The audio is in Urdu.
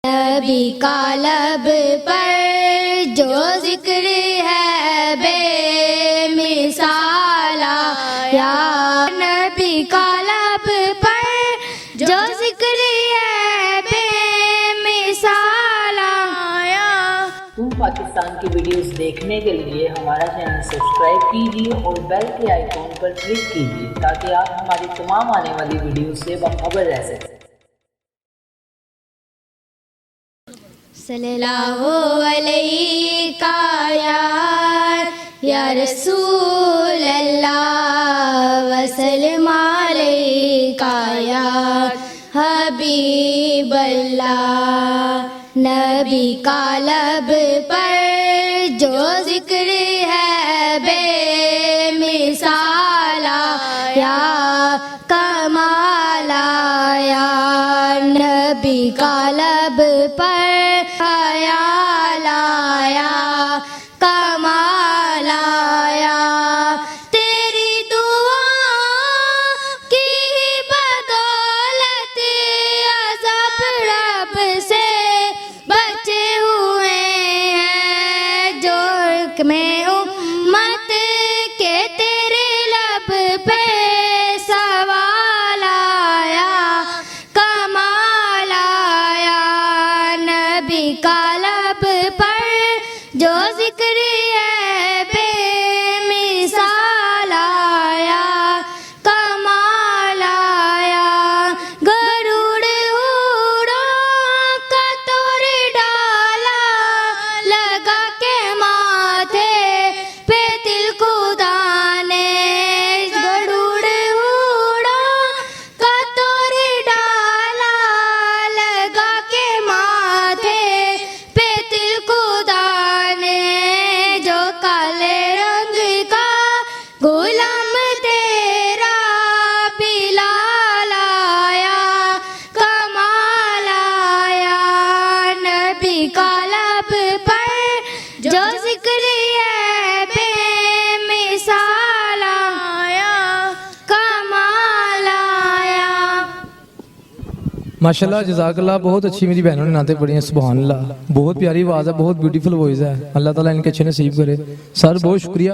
نبی کا لب پر جو ذکر ہے بے مثال آیا، نبی کا لب پر جو ذکر ہے بے مثال آیا۔ پاکستان کی ویڈیوز دیکھنے کے لیے ہمارا چینل سبسکرائب کیجیے اور بیل کے آئیکن پر کلک کیجیے تاکہ آپ ہماری تمام آنے والی ویڈیوز سے باخبر رہ سکیں۔ صلی اللہ علیہ یا رسول اللہ وسلم علیہ یا حبیب اللہ، نبی کا لب پر جو ذکر ہے بے مثال آیا، کمال آیا، نبی کا لب پر خیال آیا، کمال آیا، تیری دعا کی بدولت عذاب رب سے بچے ہوئے ہیں، جو حکم امت کے تیرے لب پہ سوال آیا، کمال آیا، نبی کا لب پر جو ذکر ہے بے مثال آیا، کمال آیا، گروڑ اڑوں کا توڑ ڈالا لگا کے ماتھے پہ دل خدا نے، گروڑ اڑوں کا توڑ ڈالا لگا کے ماتھے پہ دل خدا نے، جو کالے رنگ کا غلام تیرا بلال آیا، کمال آیا، نبی کا لب پر جو ذکر ہے بے مثال آیا، کمال آیا۔ ماشاءاللہ جزاک اللہ، بہت اچھی میری بہنوں نے نعتیں پڑھی ہیں، سبحان اللہ، بہت پیاری آواز ہے، بہت بیوٹیفل وائس ہے، اللہ تعالیٰ ان کے اچھے نصیب کرے۔ سر بہت شکریہ۔